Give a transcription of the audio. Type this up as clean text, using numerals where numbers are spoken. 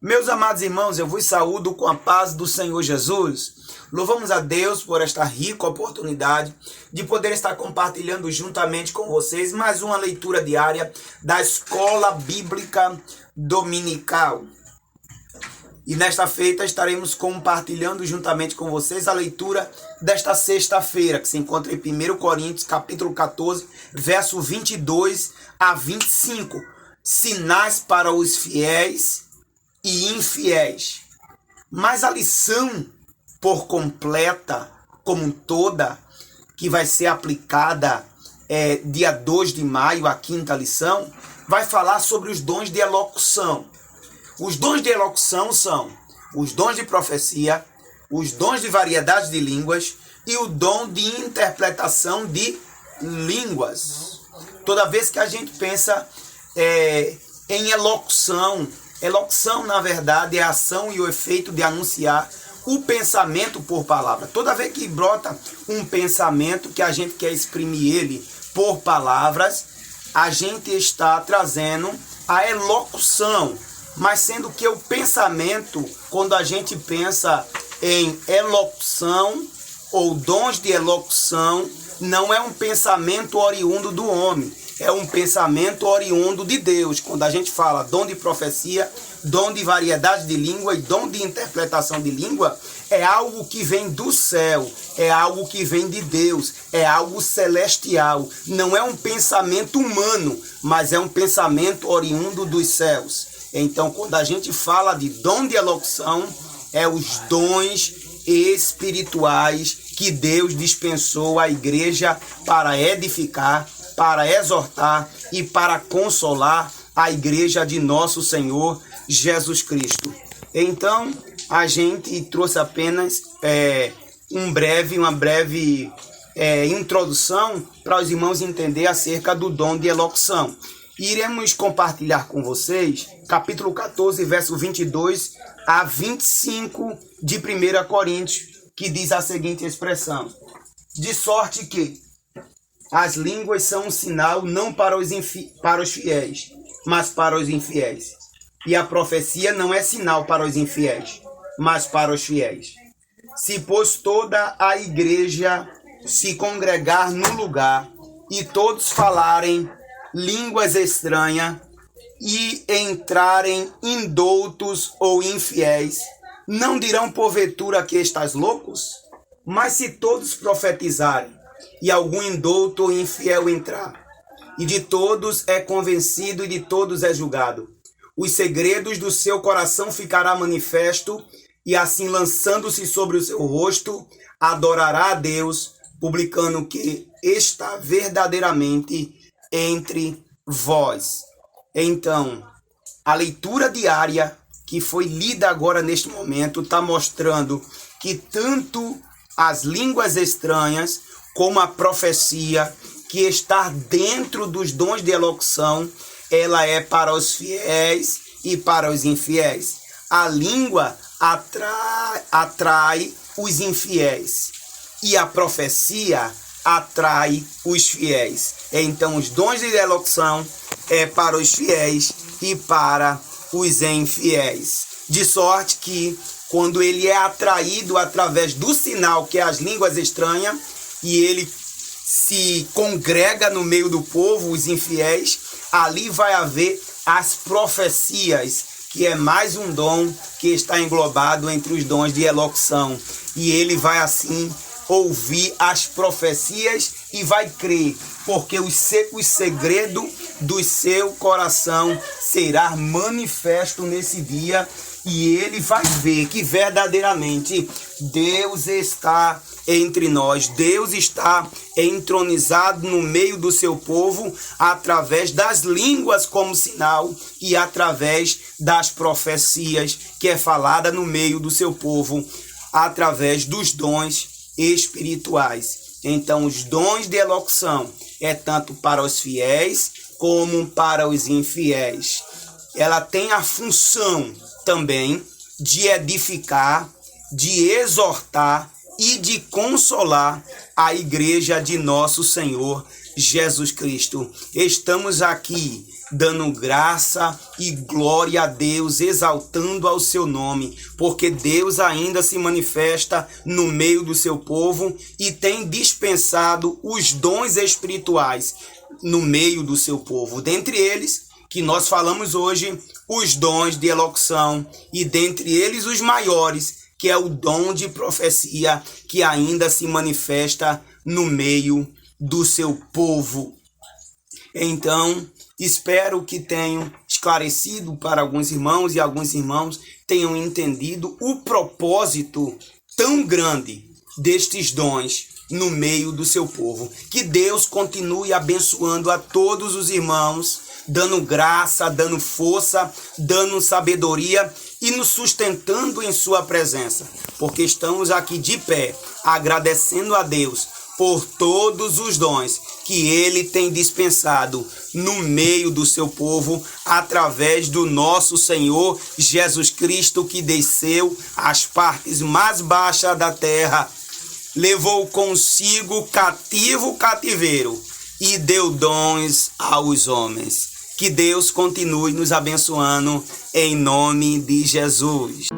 Meus amados irmãos, eu vos saúdo com a paz do Senhor Jesus. Louvamos a Deus por esta rica oportunidade de poder estar compartilhando juntamente com vocês mais uma leitura diária da Escola Bíblica Dominical. E nesta feita estaremos compartilhando juntamente com vocês a leitura desta sexta-feira, que se encontra em 1 Coríntios, capítulo 14, verso 22 a 25. Sinais para os fiéis e infiéis. Mas a lição por completa, como toda, que vai ser aplicada dia 2 de maio, a quinta lição, vai falar sobre os dons de elocução. Os dons de elocução são os dons de profecia, os dons de variedade de línguas e o dom de interpretação de línguas. Toda vez que a gente pensa em elocução, na verdade, é a ação e o efeito de anunciar o pensamento por palavra. Toda vez que brota um pensamento que a gente quer exprimir ele por palavras, a gente está trazendo a elocução. Mas sendo que o pensamento, quando a gente pensa em elocução ou dons de elocução, não é um pensamento oriundo do homem, é um pensamento oriundo de Deus. Quando a gente fala dom de profecia, dom de variedade de língua e dom de interpretação de língua, é algo que vem do céu, é algo que vem de Deus, é algo celestial. Não é um pensamento humano, mas é um pensamento oriundo dos céus. Então, quando a gente fala de dom de elocução, é os dons espirituais que Deus dispensou à igreja para edificar, para exortar e para consolar a igreja de nosso Senhor Jesus Cristo. Então, a gente trouxe apenas uma breve introdução para os irmãos entenderem acerca do dom de elocução. Iremos compartilhar com vocês capítulo 14, verso 22 a 25 de 1 Coríntios, que diz a seguinte expressão: de sorte que as línguas são um sinal não para os fiéis, mas para os infiéis. E a profecia não é sinal para os infiéis, mas para os fiéis. Se, pois, toda a igreja se congregar num lugar e todos falarem línguas estranhas e entrarem indoutos ou infiéis, não dirão porventura que estás loucos? Mas se todos profetizarem e algum indouto ou infiel entrar, e de todos é convencido e de todos é julgado, os segredos do seu coração ficará manifesto, e assim lançando-se sobre o seu rosto, adorará a Deus, publicando que está verdadeiramente entre vós. Então, a leitura diária que foi lida agora neste momento está mostrando que tanto as línguas estranhas como a profecia, que está dentro dos dons de elocução, ela é para os fiéis e para os infiéis. A língua atrai os infiéis e a profecia atrai os fiéis. Então, os dons de elocução é para os fiéis e para os infiéis. De sorte que, quando ele é atraído através do sinal, que é as línguas estranhas, e ele se congrega no meio do povo, os infiéis, ali vai haver as profecias, que é mais um dom que está englobado entre os dons de elocução. E ele vai assim ouvir as profecias e vai crer, porque o segredo do seu coração será manifesto nesse dia, e ele vai ver que verdadeiramente Deus está entre nós, Deus está entronizado no meio do seu povo, através das línguas como sinal e através das profecias que é falada no meio do seu povo, através dos dons espirituais. Então, os dons de elocução é tanto para os fiéis como para os infiéis. Ela tem a função também de edificar, de exortar e de consolar a igreja de nosso Senhor Jesus Cristo. Estamos aqui dando graça e glória a Deus, exaltando ao seu nome, porque Deus ainda se manifesta no meio do seu povo e tem dispensado os dons espirituais no meio do seu povo. Dentre eles, que nós falamos hoje, os dons de elocução, e dentre eles os maiores, que é o dom de profecia, que ainda se manifesta no meio do seu povo. Então, espero que tenham esclarecido para alguns irmãos e alguns irmãos tenham entendido o propósito tão grande destes dons no meio do seu povo. Que Deus continue abençoando a todos os irmãos, dando graça, dando força, dando sabedoria e nos sustentando em sua presença, porque estamos aqui de pé, agradecendo a Deus por todos os dons que Ele tem dispensado no meio do seu povo, através do nosso Senhor Jesus Cristo, que desceu às partes mais baixas da terra, levou consigo cativo o cativeiro e deu dons aos homens. Que Deus continue nos abençoando em nome de Jesus.